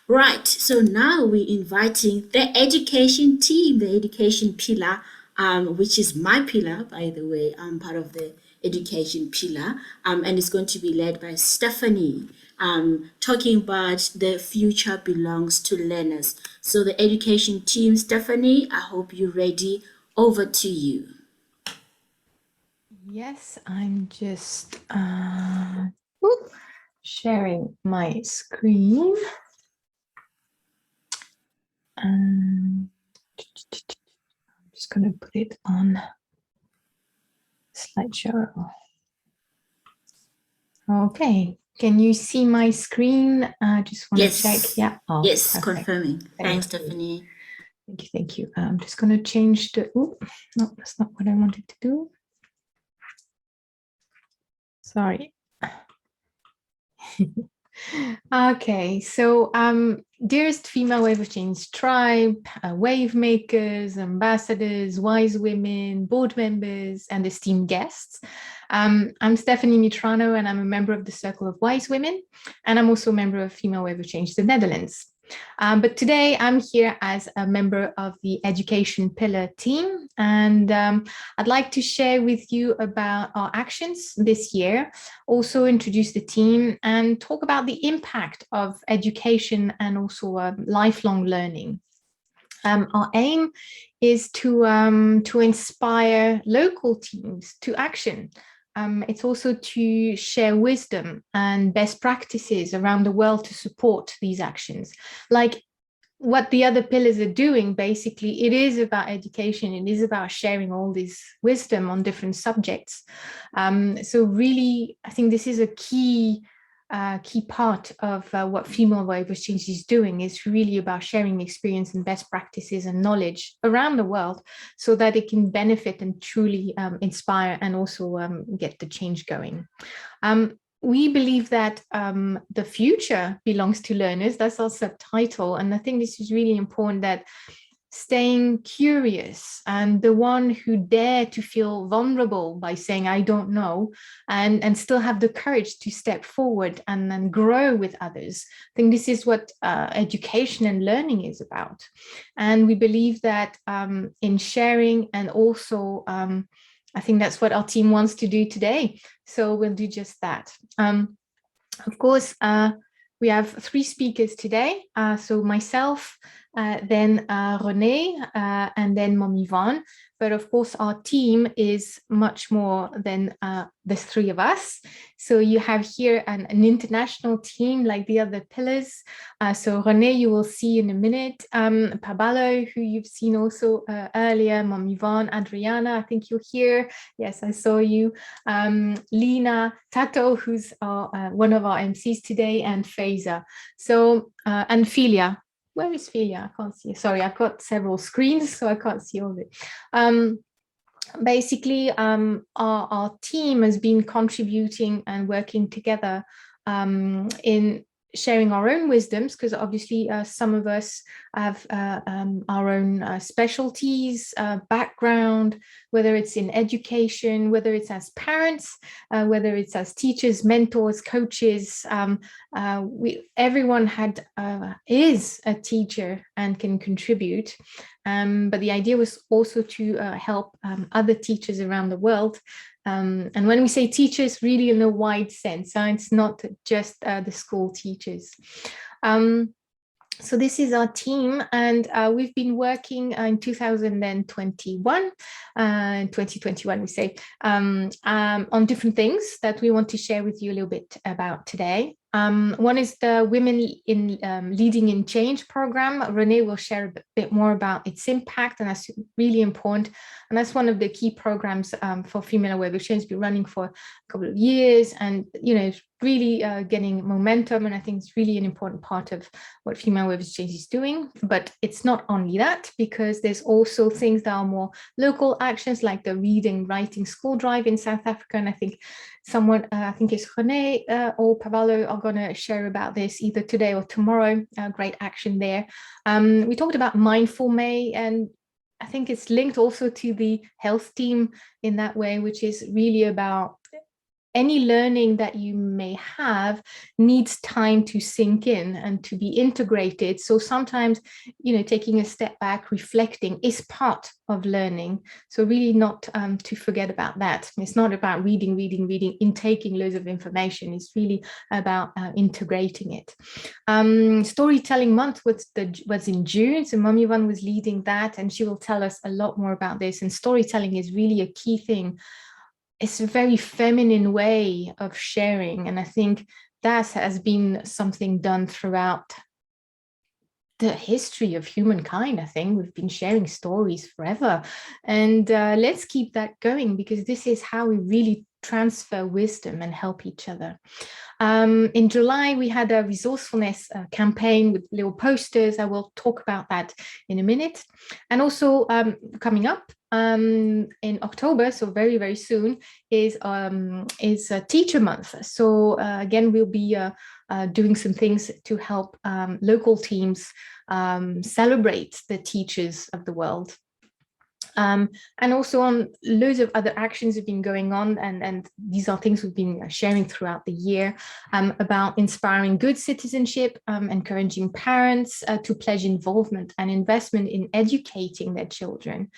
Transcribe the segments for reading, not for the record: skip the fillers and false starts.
Right, so now we're inviting the education team, the education pillar, which is my pillar, by the way. I'm part of the education pillar, and it's going to be led by Stephanie, talking about the future belongs to learners. So, the education team, Stephanie, I hope you're ready. Over to you. Yes, I'm just sharing my screen. I'm just going to put it on slideshow. Okay, can you see my screen? I just want to check. Yes, Yeah. Oh, yes, perfect. confirming. Thanks, Thank you. Stephanie. Thank you. Thank you. I'm just going to change the. Oh, no, that's not what I wanted to do. Sorry. Okay, so dearest female wave of change tribe, wave makers, ambassadors, wise women, board members, and esteemed guests. I'm Stephanie Mitrano, and I'm a member of the Circle of Wise Women, and I'm also a member of Female Wave of Change, the Netherlands. But today I'm here as a member of the Education Pillar team, and I'd like to share with you about our actions this year, also introduce the team and talk about the impact of education and also lifelong learning. Our aim is to inspire local teams to action. It's also to share wisdom and best practices around the world to support these actions. Like what the other pillars are doing, basically, it is about education. It is about sharing all this wisdom on different subjects. So really, I think this is a key part of what Female Wave of Change is doing, is really about sharing experience and best practices and knowledge around the world so that it can benefit and truly inspire and also get the change going. We believe that the future belongs to learners. That's our subtitle. And I think this is really important, that staying curious and the one who dare to feel vulnerable by saying, I don't know, and still have the courage to step forward and then grow with others. I think this is what education and learning is about. And we believe that in sharing and also I think that's what our team wants to do today. So we'll do just that. Of course, we have three speakers today. So myself, then Renee, and then Mom Yvonne. But of course, our team is much more than the three of us. So you have here an international team like the other pillars. So Renee, you will see in a minute. Pabalo, who you've seen also earlier. Mom Yvonne, Adriana, I think you're here. Yes, I saw you. Lina, Tato, who's one of our MCs today, and Faiza. So, and Filia. Where is Filia? I can't see. Sorry, I've got several screens, so I can't see all of it. Basically, our team has been contributing and working together in sharing our own wisdoms, because obviously some of us have our own specialties, background, whether it's in education, whether it's as parents, whether it's as teachers, mentors, coaches. Everyone is a teacher and can contribute. But the idea was also to help other teachers around the world. And when we say teachers, really in a wide sense, it's not just the school teachers. So this is our team, and we've been working in 2021, 2021 we say, on different things that we want to share with you a little bit about today. One is the Women in Leading in Change program. Renee will share a bit more about its impact, and that's really important. And that's one of the key programs for Female Wave of Change. It's been running for a couple of years, and it's really getting momentum. And I think it's really an important part of what Female Wave of Change is doing. But it's not only that, because there's also things that are more local actions, like the reading, writing school drive in South Africa. And I think someone, I think it's Renee or Pavalo, are going to share about this either today or tomorrow. Great action there. We talked about Mindful May, and I think it's linked also to the health team in that way, which is really about any learning that you may have needs time to sink in and to be integrated. So sometimes, taking a step back, reflecting is part of learning. So really not to forget about that. It's not about reading, intaking loads of information. It's really about integrating it. Storytelling month was in June, so Mom Yvonne was leading that, and she will tell us a lot more about this. And storytelling is really a key thing. It's a very feminine way of sharing, and I think that has been something done throughout the history of humankind. I think we've been sharing stories forever, and let's keep that going, because this is how we really transfer wisdom and help each other. In July, we had a resourcefulness campaign with little posters. I will talk about that in a minute. And also coming up in October, so very, very soon, is a teacher month. So again, we'll be doing some things to help local teams celebrate the teachers of the world. And also on loads of other actions have been going on, and these are things we've been sharing throughout the year, about inspiring good citizenship, encouraging parents to pledge involvement and investment in educating their children,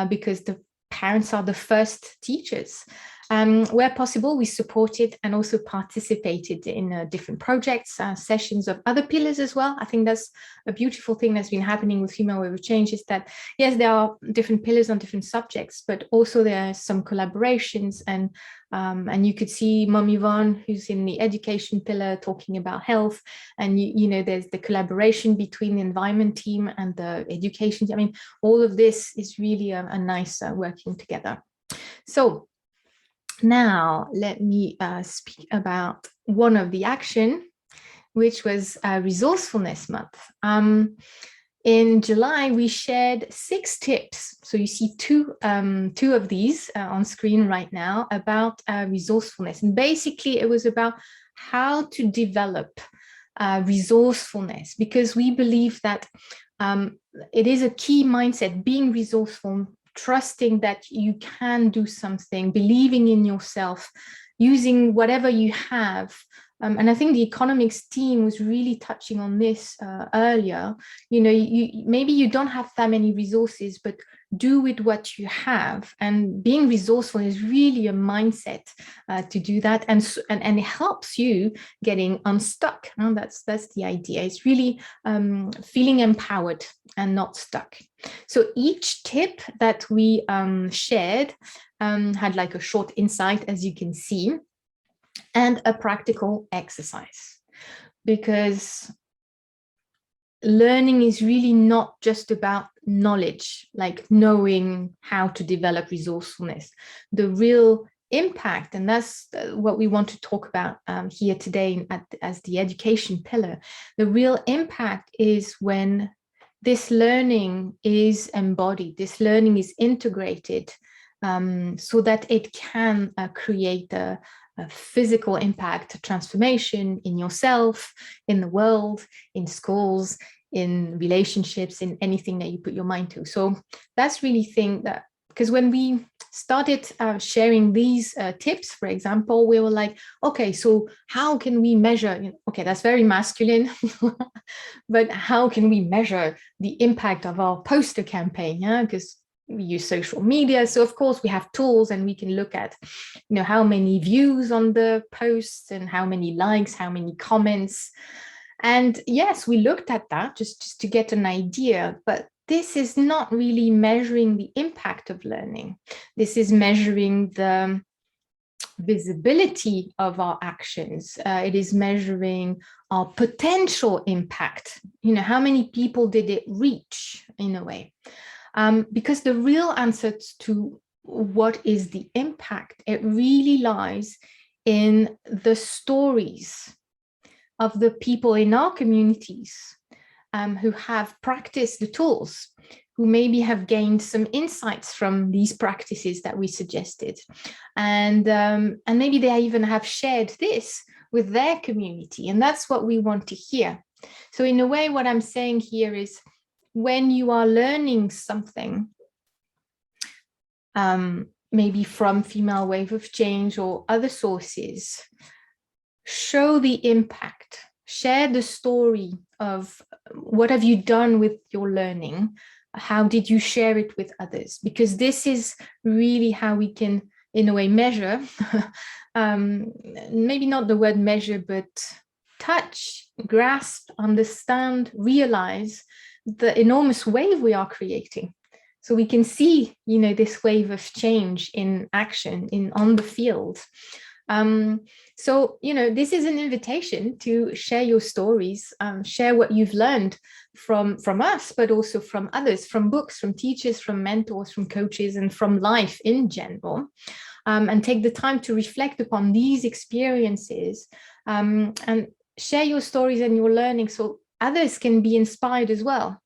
because the parents are the first teachers. Where possible, we supported and also participated in different projects, sessions of other pillars as well. I think that's a beautiful thing that's been happening with Female Wave of Change, is that, yes, there are different pillars on different subjects, but also there are some collaborations, and you could see Mom Yvonne, who's in the education pillar, talking about health, and there's the collaboration between the environment team and the education team. I mean, all of this is really a nice working together. So now let me speak about one of the action, which was Resourcefulness Month. In July, we shared 6 tips. So you see two of these on screen right now about resourcefulness. And basically, it was about how to develop resourcefulness, because we believe that it is a key mindset, being resourceful, trusting that you can do something, believing in yourself, using whatever you have. And I think the economics team was really touching on this earlier. Maybe you don't have that many resources, but do with what you have. And being resourceful is really a mindset to do that, and it helps you getting unstuck. That's the idea. It's really feeling empowered and not stuck. So each tip that we shared had like a short insight, as you can see, and a practical exercise, because learning is really not just about knowledge, like knowing how to develop resourcefulness. The real impact, and that's what we want to talk about here today as the education pillar, the real impact is when this learning is embodied, this learning is integrated, so that it can create a physical impact, a transformation in yourself, in the world, in schools, in relationships, in anything that you put your mind to. So that's really thing that, because when we started sharing these tips, for example, we were like, okay, so how can we measure, okay, that's very masculine, but how can we measure the impact of our poster campaign? Yeah, because we use social media. So of course we have tools, and we can look at, how many views on the posts and how many likes, how many comments. And yes, we looked at that just to get an idea, but this is not really measuring the impact of learning. This is measuring the visibility of our actions. It is measuring our potential impact. How many people did it reach, in a way? Because the real answer to what is the impact, it really lies in the stories of the people in our communities who have practiced the tools, who maybe have gained some insights from these practices that we suggested. And maybe they even have shared this with their community. And that's what we want to hear. So in a way, what I'm saying here is, when you are learning something, maybe from Female Wave of Change or other sources, show the impact, share the story of what have you done with your learning, how did you share it with others, because this is really how we can, in a way, measure, maybe not the word measure, but touch, grasp, understand, realize the enormous wave we are creating. So we can see, this wave of change in action, on the field. So, this is an invitation to share your stories, share what you've learned from us, but also from others, from books, from teachers, from mentors, from coaches, and from life in general. And take the time to reflect upon these experiences, and share your stories and your learning so others can be inspired as well.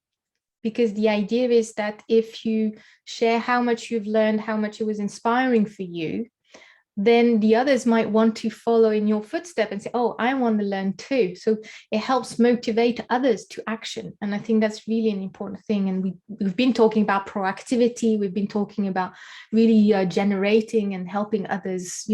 Because the idea is that if you share how much you've learned, how much it was inspiring for you, then the others might want to follow in your footsteps and say, oh, I want to learn too. So it helps motivate others to action. And I think that's really an important thing. And we've been talking about proactivity. We've been talking about really generating and helping others,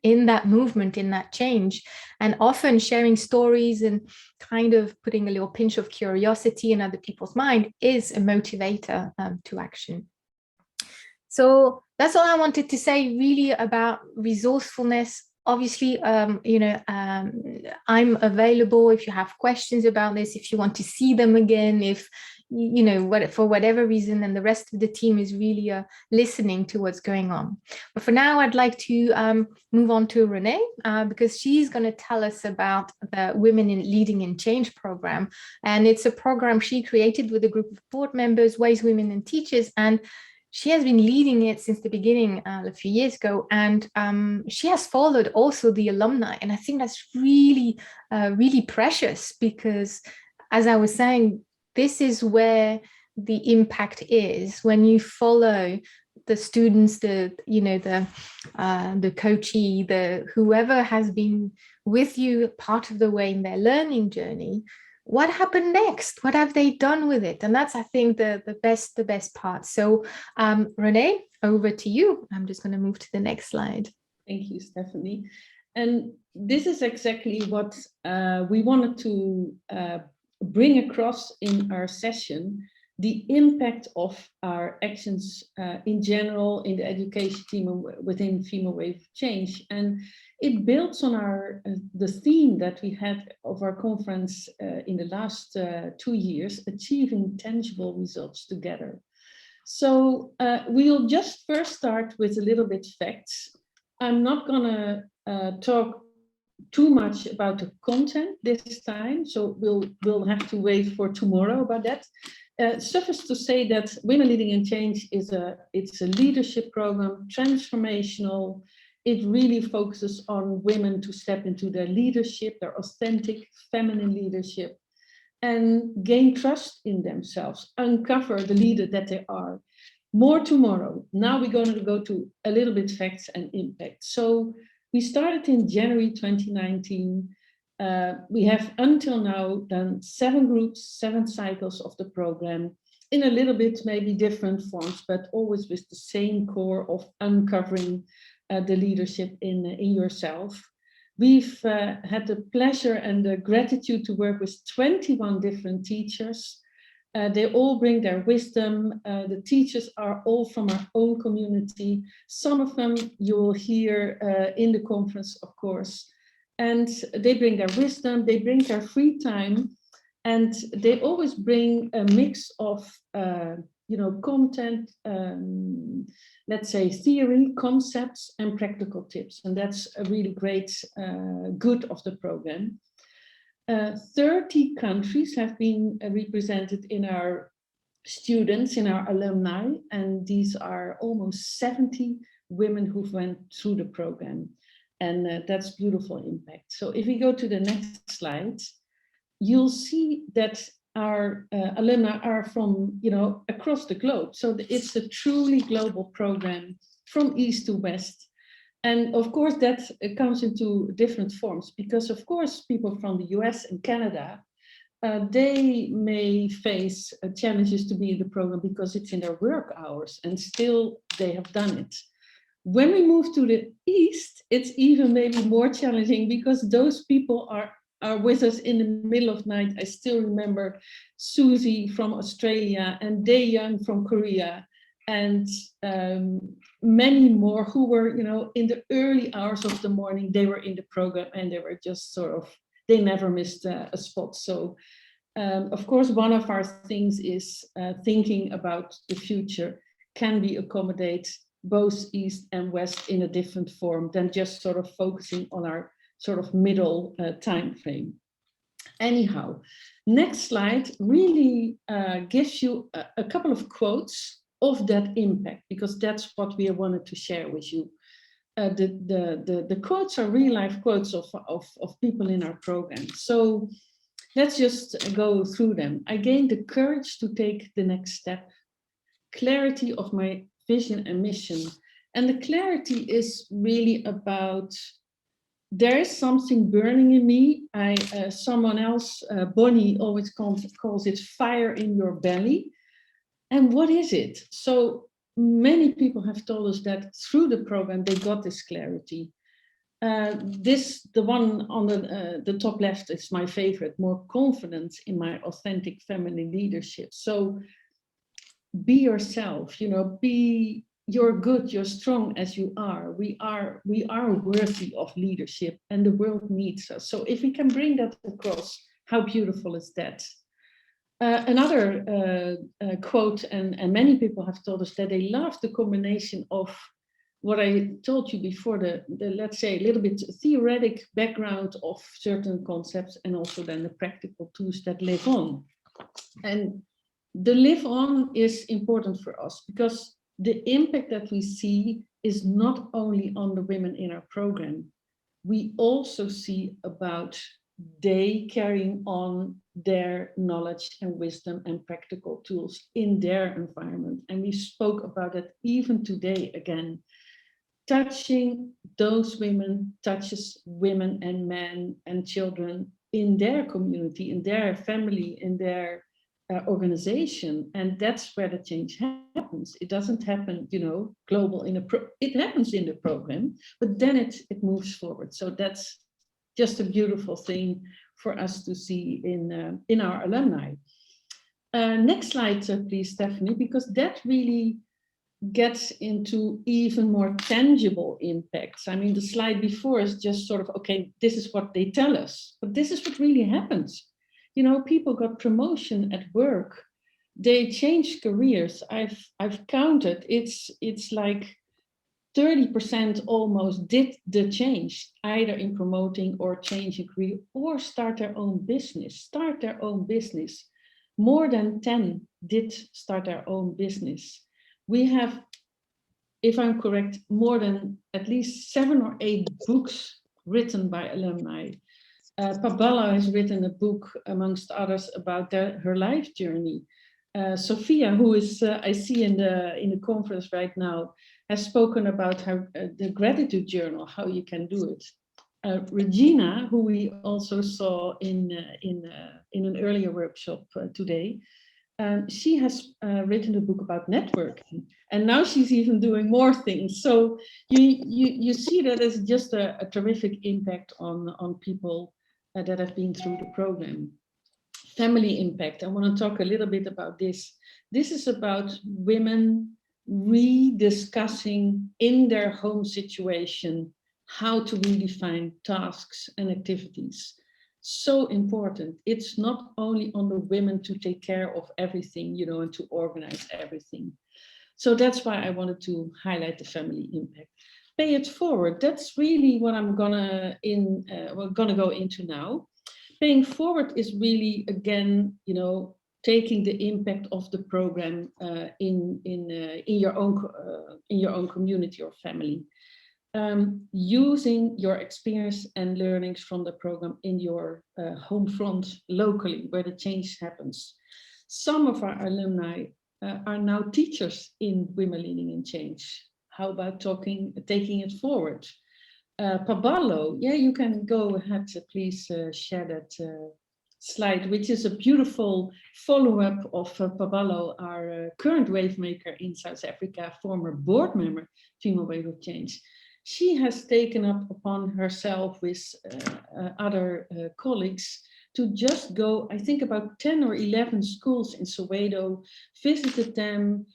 in that movement, in that change, and often sharing stories and kind of putting a little pinch of curiosity in other people's mind is a motivator to action. So that's all I wanted to say really about resourcefulness. Obviously, I'm available if you have questions about this, if you want to see them again, if, for whatever reason, and the rest of the team is really listening to what's going on. But for now, I'd like to move on to Renee, because she's going to tell us about the Women in Leading in Change program. And it's a program she created with a group of board members, wise women and teachers, and she has been leading it since the beginning a few years ago, and she has followed also the alumni. And I think that's really, really precious, because as I was saying, this is where the impact is when you follow the students, the coachee, the whoever has been with you part of the way in their learning journey. What happened next? What have they done with it? And that's, I think, the best part. So Renee, over to you. I'm just going to move to the next slide. Thank you, Stephanie. And this is exactly what we wanted to bring across in our session, the impact of our actions in general in the education team within Female Wave of Change. And it builds on the theme that we had of our conference in the last 2 years, achieving tangible results together. So we'll just first start with a little bit facts. I'm not gonna talk too much about the content this time, so we'll have to wait for tomorrow about that. Suffice to say that Women Leading in Change it's a leadership program, transformational. It really focuses on women to step into their leadership, their authentic feminine leadership, and gain trust in themselves, uncover the leader that they are. More tomorrow. Now we're going to go to a little bit facts and impact. So we started in January 2019. We have until now done 7 groups, 7 cycles of the program in a little bit maybe different forms, but always with the same core of uncovering the leadership in yourself. We've had the pleasure and the gratitude to work with 21 different teachers. They all bring their wisdom. The teachers are all from our own community. Some of them you will hear in the conference, of course. And they bring their wisdom, they bring their free time, and they always bring a mix of content, let's say theory, concepts, and practical tips. And that's a really great good of the program. 30 countries have been represented in our students, in our alumni, and these are almost 70 women who went through the program. And that's beautiful impact. So if we go to the next slide, you'll see that our alumni are from, across the globe. So it's a truly global program from east to west. And of course, that comes into different forms because, of course, people from the US and Canada, they may face challenges to be in the program because it's in their work hours and still they have done it. When we move to the east, it's even maybe more challenging because those people are with us in the middle of night. I still remember Susie from Australia and Daeyoung from Korea, and many more who were, in the early hours of the morning, they were in the program and they were just they never missed a spot. So of course, one of our things is thinking about the future. Can we accommodate both East and West in a different form than just sort of focusing on our sort of middle time frame? Anyhow, next slide really gives you a couple of quotes of that impact, because that's what we wanted to share with you. The quotes are real life quotes of people in our program. So let's just go through them. I gained the courage to take the next step, clarity of my vision and mission. And the clarity is really about, there is something burning in me. Someone else, Bonnie, always calls it fire in your belly. And what is it? So many people have told us that through the program, they got this clarity. The one on the top left is my favorite, more confidence in my authentic feminine leadership. So be yourself, you're good, you're strong as you are. We are worthy of leadership and the world needs us. So if we can bring that across, how beautiful is that? Another quote, and many people have told us that they love the combination of what I told you before, the let's say, a little bit theoretic background of certain concepts, and also then the practical tools that live on. And the live on is important for us because the impact that we see is not only on the women in our program. We also see about they carrying on their knowledge and wisdom and practical tools in their environment. And we spoke about it even today again. Touching those women touches women and men and children in their community, in their family, in their organization. And that's where the change happens. It doesn't happen, global it happens in the program, but then it moves forward. So that's just a beautiful thing for us to see in our alumni. Next slide, please, Stephanie, because that really gets into even more tangible impacts. I mean, the slide before is just sort of, okay, this is what they tell us, but this is what really happens. People got promotion at work. They changed careers. I've counted. It's like 30% almost did the change, either in promoting or changing career or start their own business. More than 10 did start their own business. We have, if I'm correct, more than at least 7 or 8 books written by alumni. Pabala has written a book, amongst others, about her life journey. Sophia, who is I see in the conference right now, has spoken about how the gratitude journal, how you can do it. Regina, who we also saw in an earlier workshop today, she has written a book about networking, and now she's even doing more things. So you see that it's just a terrific impact on people that have been through the program. Family impact. I want to talk a little bit about this. This is about women rediscussing in their home situation how to redefine tasks and activities. So important. It's not only on the women to take care of everything, and to organize everything. So that's why I wanted to highlight the family impact. Pay it forward. That's really what I'm gonna go into now. Paying forward is really, again, taking the impact of the program in your own community or family. Using your experience and learnings from the program in your home front locally, where the change happens. Some of our alumni are now teachers in Women Leading in Change. How about taking it forward? Pabalo, yeah, you can go ahead, please share that slide, which is a beautiful follow-up of Paballo, our current wave maker in South Africa, former board member, Female Wave of Change. She has taken up upon herself with other colleagues to just go, I think about 10 or 11 schools in Soweto, visited them,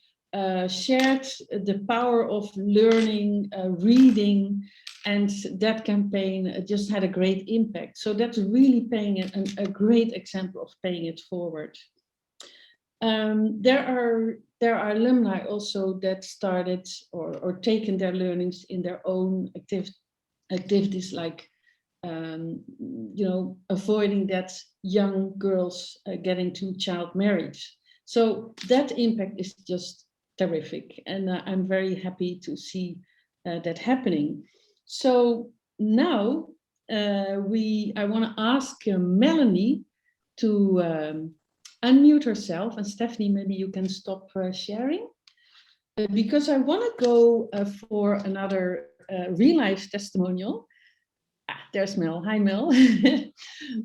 shared the power of learning, reading, and that campaign just had a great impact. So that's really paying a great example of paying it forward. There are alumni also that started or taken their learnings in their own activities, like avoiding that young girls getting to child marriage. So that impact is just terrific, and I'm very happy to see that happening. So now I want to ask Melanie to unmute herself, and Stephanie, maybe you can stop sharing, because I want to go for another real life testimonial. There's Mel. Hi, Mel.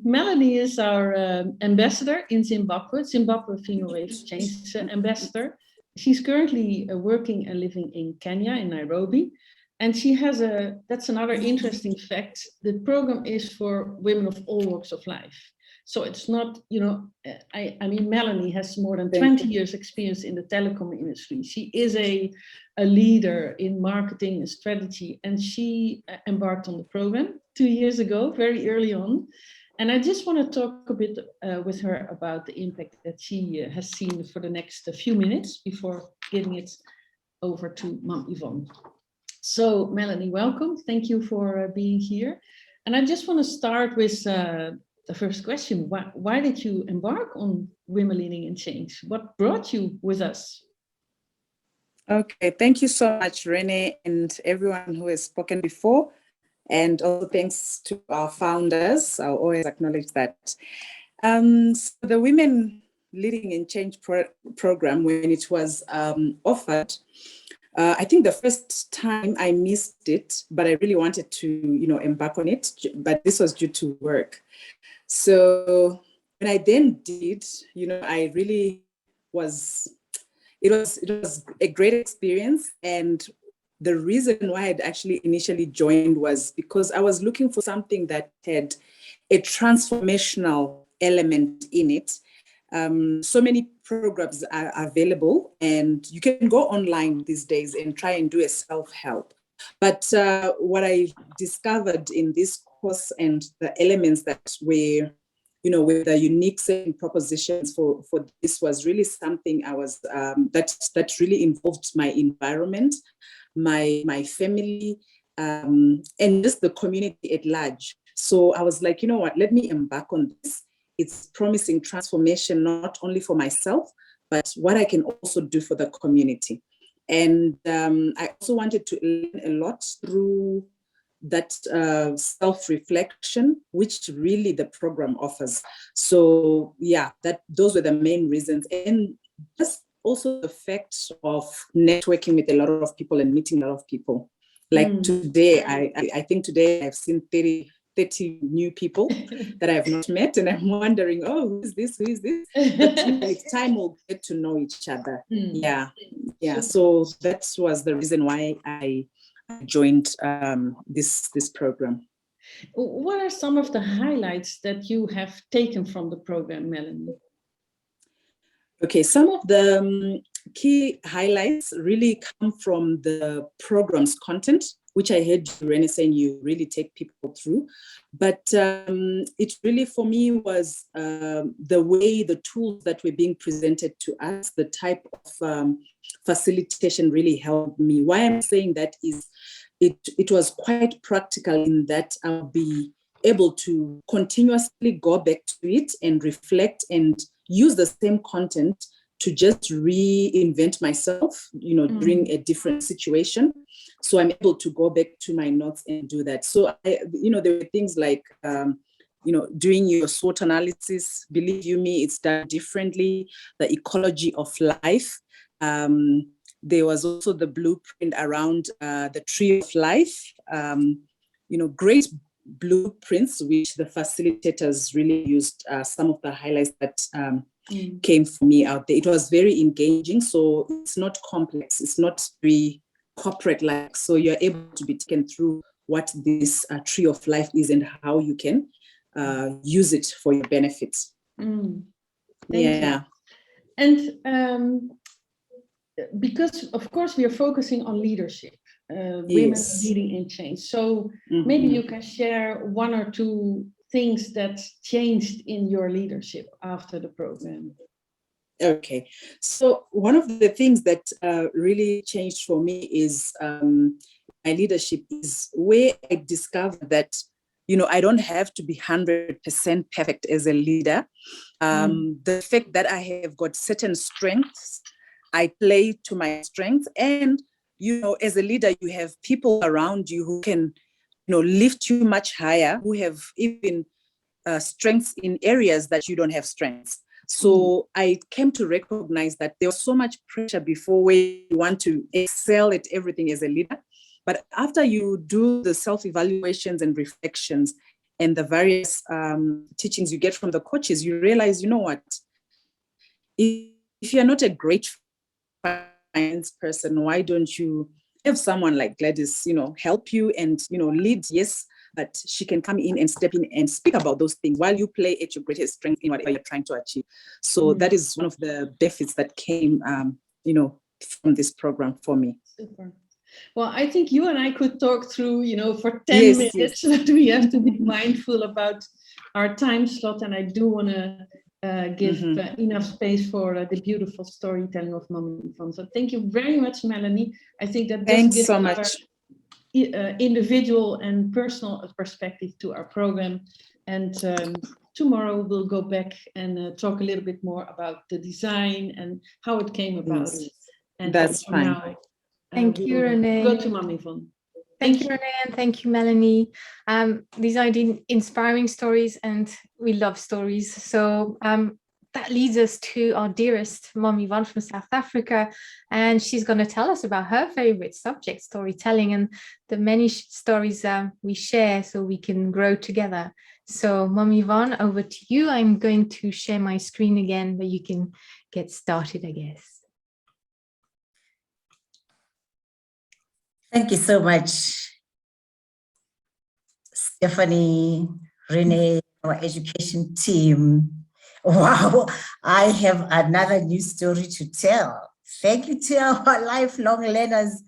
Melanie is our ambassador in Zimbabwe, Female Wave Change ambassador. She's currently working and living in Kenya, in Nairobi. And she has that's another interesting fact. The program is for women of all walks of life. So it's not, I mean, Melanie has more than 20 years experience in the telecom industry. She is a leader in marketing and strategy, and she embarked on the program 2 years ago, very early on. And I just want to talk a bit with her about the impact that she has seen for the next few minutes before giving it over to Mom Yvonne. So Melanie, welcome. Thank you for being here. And I just want to start with the first question. Why did you embark on Women Leading in Change? What brought you with us? Okay, thank you so much, Renee, and everyone who has spoken before. And also thanks to our founders. I'll always acknowledge that. So the Women Leading in Change program, when it was offered, I think the first time I missed it, but I really wanted to, embark on it, but this was due to work. So when I then did, I really was, it was a great experience. And the reason why I'd actually initially joined was because I was looking for something that had a transformational element in it. So many programs are available, and you can go online these days and try and do a self-help. But what I discovered in this course and the elements that were, with the unique selling propositions for this was really something I was, that really involved my environment, my family, and just the community at large. So I was like, you know what, let me embark on this. It's promising transformation, not only for myself, but what I can also do for the community. And I also wanted to learn a lot through that self-reflection, which really the program offers. So yeah, those were the main reasons. And just also the fact of networking with a lot of people and meeting a lot of people. Like today, I think today I've seen 30 new people that I have not met, and I'm wondering, oh, who is this? But with time we'll get to know each other. Yeah. So that was the reason why I joined this program. What are some of the highlights that you have taken from the program, Melanie? Okay, some of the key highlights really come from the program's content, which I heard Renee saying you really take people through. But it really, for me, was the way the tools that were being presented to us, the type of facilitation really helped me. Why I'm saying that is it was quite practical in that I'll be able to continuously go back to it and reflect and use the same content to just reinvent myself, during a different situation. So I'm able to go back to my notes and do that. So, there were things like, doing your SWOT analysis. Believe you me, it's done differently. The ecology of life. There was also the blueprint around the tree of life. Great blueprints, which the facilitators really used some of the highlights that came for me out there. It was very engaging, so it's not complex, it's not very corporate-like, so you're able to be taken through what this tree of life is and how you can use it for your benefits. Thank yeah. you. And because, of course, we are focusing on leadership, women leading in change. So maybe you can share one or two things that changed in your leadership after the program. Okay, so one of the things that really changed for me is my leadership is where I discovered that, you know, I don't have to be 100% perfect as a leader. The fact that I have got certain strengths, I play to my strengths. And, you know, as a leader, you have people around you who can, you know, lift you much higher, who have even strengths in areas that you don't have strengths. So I came to recognize that there was so much pressure before where you want to excel at everything as a leader. But after you do the self-evaluations and reflections and the various teachings you get from the coaches, you realize, you know what, if you're not a great finance person, why don't you have someone like Gladys, you know, help you and, you know, lead, yes, but she can come in and step in and speak about those things while you play at your greatest strength in whatever you're trying to achieve. So that is one of the benefits that came, you know, from this program for me. Super. Well, I think you and I could talk through, you know, for 10 minutes, but we have to be mindful about our time slot. And I do want to give enough space for the beautiful storytelling of Mommy Yvonne. So thank you very much, Melanie. I think that thanks so much. Individual and personal perspective to our program. And tomorrow we'll go back and talk a little bit more about the design and how it came about. And that's fine. Now, thank you, Renee. Go to Mommy Yvonne. Thank you, Renee, and thank you, Melanie. These are inspiring stories, and we love stories. So that leads us to our dearest Mommy Yvonne from South Africa, and she's going to tell us about her favorite subject, storytelling, and the many stories we share so we can grow together. So Mommy Yvonne, over to you. I'm going to share my screen again, but you can get started, I guess. Thank you so much, Stephanie, Renee, our education team. Wow, I have another new story to tell. Thank you to our lifelong learners.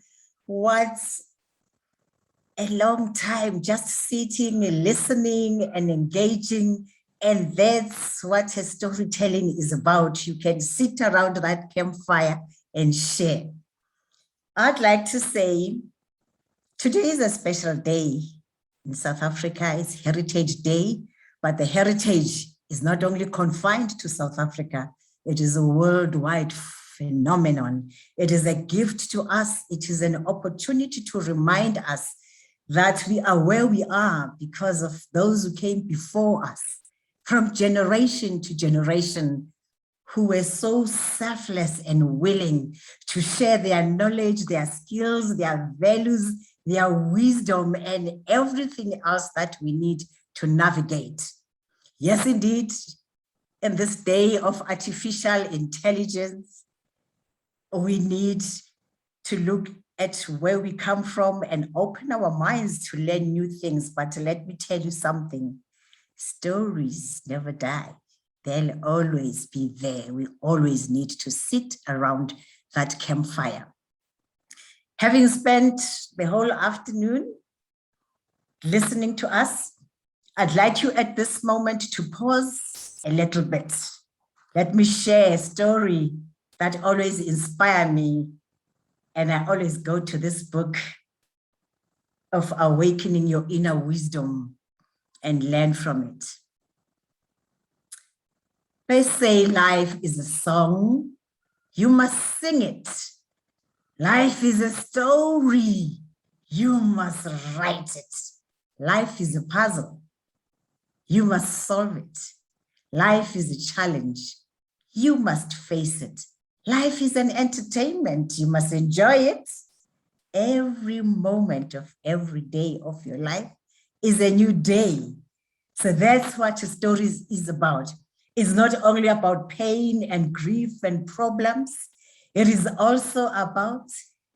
What a long time just sitting and listening and engaging. And that's what storytelling is about. You can sit around that campfire and share. I'd like to say, today is a special day in South Africa. It's Heritage Day, but the heritage is not only confined to South Africa. It is a worldwide phenomenon. It is a gift to us. It is an opportunity to remind us that we are where we are because of those who came before us, from generation to generation, who were so selfless and willing to share their knowledge, their skills, their values, their wisdom, and everything else that we need to navigate. Yes, indeed, in this day of artificial intelligence, we need to look at where we come from and open our minds to learn new things. But let me tell you something, stories never die. They'll always be there. We always need to sit around that campfire. Having spent the whole afternoon listening to us, I'd like you at this moment to pause a little bit. Let me share a story that always inspires me. And I always go to this book of Awakening Your Inner Wisdom and learn from it. They say life is a song, you must sing it. Life is a story, you must write it. Life is a puzzle, you must solve it. Life is a challenge, you must face it. Life is an entertainment, you must enjoy it. Every moment of every day of your life is a new day. So that's what your story is about. It's not only about pain and grief and problems. It is also about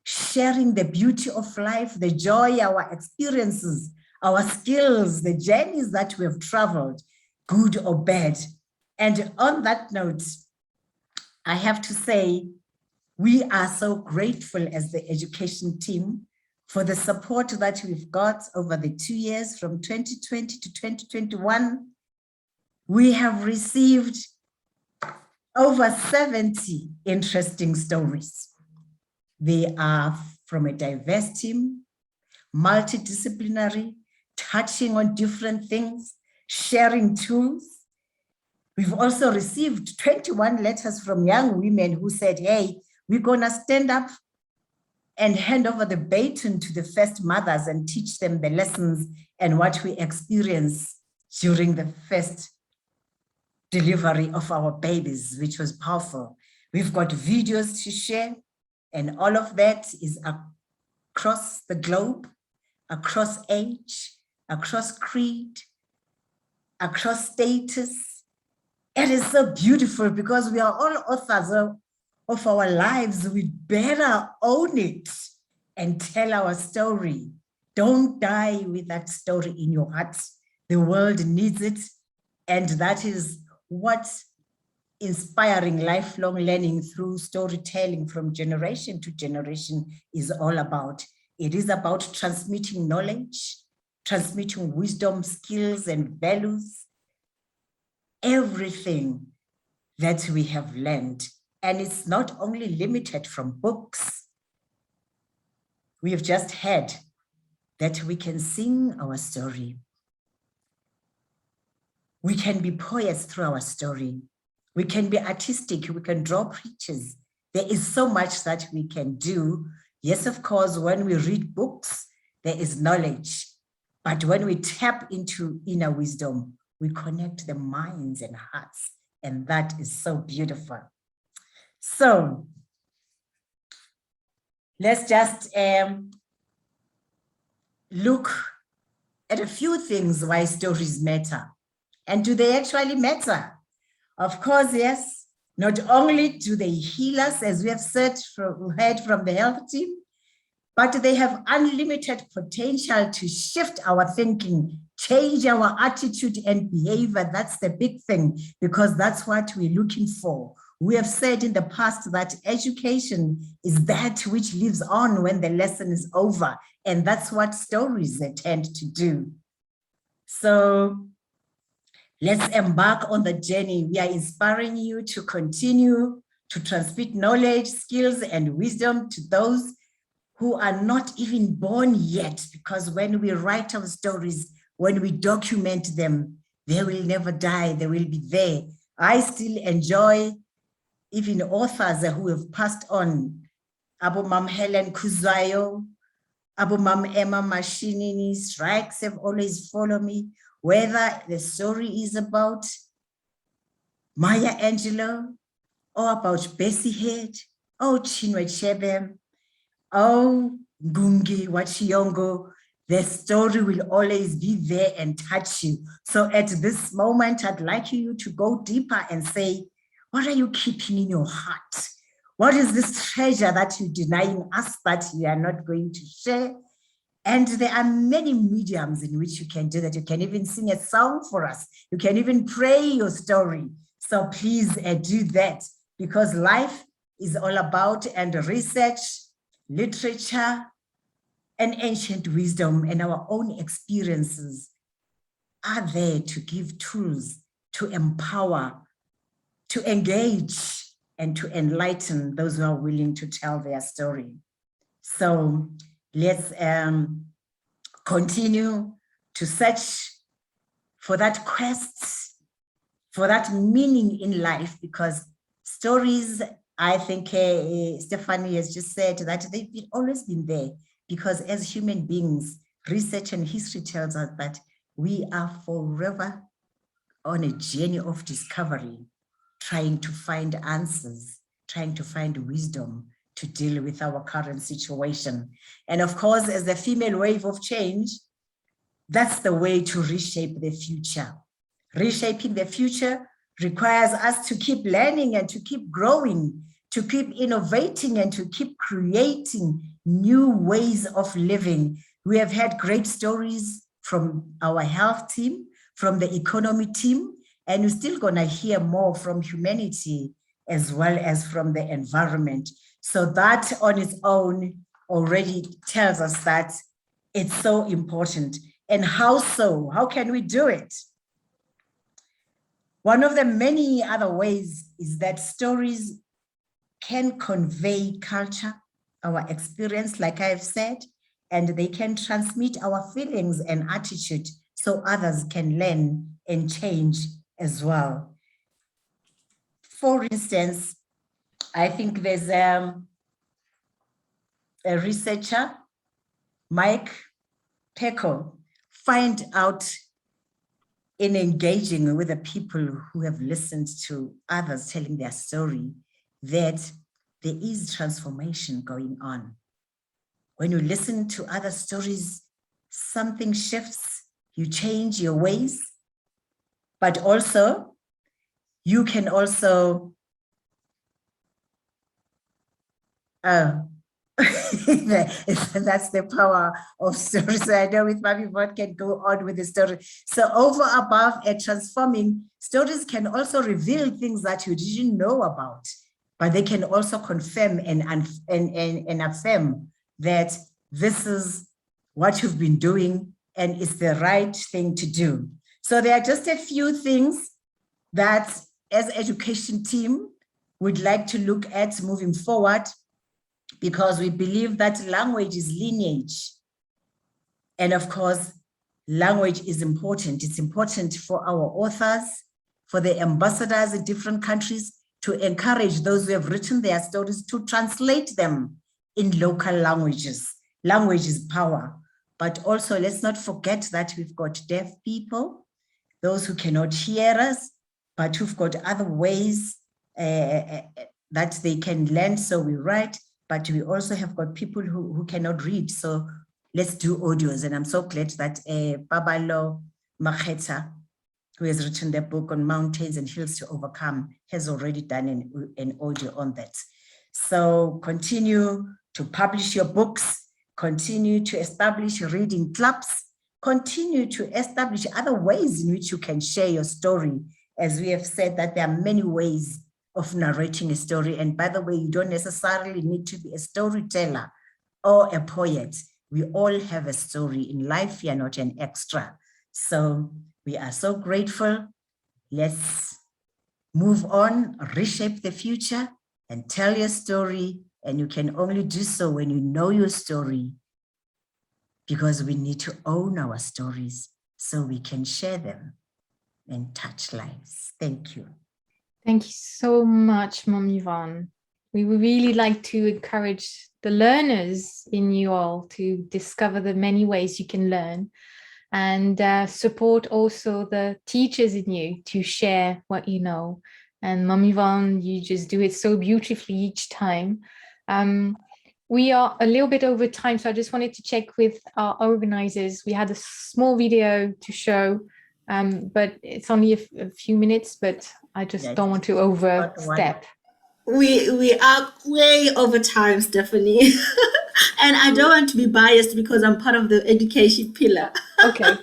sharing the beauty of life, the joy, our experiences, our skills, the journeys that we have traveled, good or bad. And on that note, I have to say, we are so grateful as the education team for the support that we've got over the 2 years from 2020 to 2021. We have received over 70 interesting stories. They are from a diverse team, multidisciplinary, touching on different things, sharing tools. We've also received 21 letters from young women who said, hey, we're gonna stand up and hand over the baton to the first mothers and teach them the lessons and what we experience during the first delivery of our babies, which was powerful. We've got videos to share, and all of that is across the globe, across age, across creed, across status. It is so beautiful because we are all authors of our lives. We better own it and tell our story. Don't die with that story in your heart. The world needs it. And that is what inspiring lifelong learning through storytelling from generation to generation is all about. It is about transmitting knowledge, transmitting wisdom, skills, and values, everything that we have learned. And it's not only limited from books. We have just heard that we can sing our story. We can be poets through our story. We can be artistic, we can draw pictures. There is so much that we can do. Yes, of course, when we read books, there is knowledge. But when we tap into inner wisdom, we connect the minds and hearts. And that is so beautiful. So let's just look at a few things why stories matter. And do they actually matter? Of course, yes. Not only do they heal us, as we have heard from the health team, but they have unlimited potential to shift our thinking, change our attitude and behavior. That's the big thing, because that's what we're looking for. We have said in the past that education is that which lives on when the lesson is over. And that's what stories tend to do. So let's embark on the journey. We are inspiring you to continue to transmit knowledge, skills, and wisdom to those who are not even born yet, because when we write our stories, when we document them, they will never die, they will be there. I still enjoy even authors who have passed on. Abu Mam Helen Kuzayo, Abu Mam Emma Mashinini, strikes have always followed me, whether the story is about Maya Angelou, or about Bessie Head, or Chinwe Chebe, oh, Ngungi Wachiongo, the story will always be there and touch you. So at this moment, I'd like you to go deeper and say, what are you keeping in your heart? What is this treasure that you're denying us that you are not going to share? And there are many mediums in which you can do that. You can even sing a song for us. You can even pray your story. So please do that, because life is all about and research, literature, and ancient wisdom, and our own experiences are there to give tools, to empower, to engage, and to enlighten those who are willing to tell their story. So let's continue to search for that quest, for that meaning in life, because stories, I think Stéphanie has just said that they've always been there, because as human beings, research and history tells us that we are forever on a journey of discovery, trying to find answers, trying to find wisdom to deal with our current situation. And of course, as the female wave of change, that's the way to reshape the future. Reshaping the future requires us to keep learning and to keep growing, to keep innovating and to keep creating new ways of living. We have had great stories from our health team, from the economy team, and we're still gonna hear more from humanity as well as from the environment. So that on its own already tells us that it's so important. And how so? How can we do it? One of the many other ways is that stories can convey culture, our experience, like I've said, and they can transmit our feelings and attitude so others can learn and change as well. For instance, I think there's a researcher, Mike Pecco, find out in engaging with the people who have listened to others telling their story that there is transformation going on. When you listen to other stories, something shifts, you change your ways, but also you can also that's the power of stories. So I know with Mami Vaughn can go on with the story. So over above and transforming, stories can also reveal things that you didn't know about, but they can also confirm and affirm that this is what you've been doing and it's the right thing to do. So there are just a few things that as education team would like to look at moving forward, because we believe that language is lineage. And of course, language is important. It's important for our authors, for the ambassadors in different countries, to encourage those who have written their stories to translate them in local languages. Language is power. But also, let's not forget that we've got deaf people, those who cannot hear us, but who've got other ways that they can learn. So we write, but we also have got people who cannot read. So let's do audios. And I'm so glad that Babalo Maketa, who has written the book on mountains and hills to overcome, has already done an audio on that. So continue to publish your books, continue to establish reading clubs, continue to establish other ways in which you can share your story. As we have said that there are many ways of narrating a story. And by the way, you don't necessarily need to be a storyteller or a poet. We all have a story in life. You're not an extra. So we are so grateful. Let's move on, reshape the future and tell your story. And you can only do so when you know your story, because we need to own our stories so we can share them and touch lives. Thank you. Thank you so much, Mom Yvonne. We would really like to encourage the learners in you all to discover the many ways you can learn, and support also the teachers in you to share what you know. And Mom Yvonne, you just do it so beautifully each time. We are a little bit over time, so I just wanted to check with our organizers. We had a small video to show, but it's only a few minutes, but I just don't want to overstep. We are way over time, Stephanie. And I don't want to be biased because I'm part of the education pillar. Okay.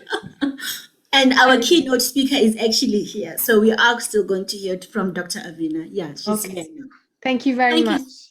And our keynote speaker is actually here. So we are still going to hear from Dr. Avina. Yeah, she's Okay. here now. Thank you very much.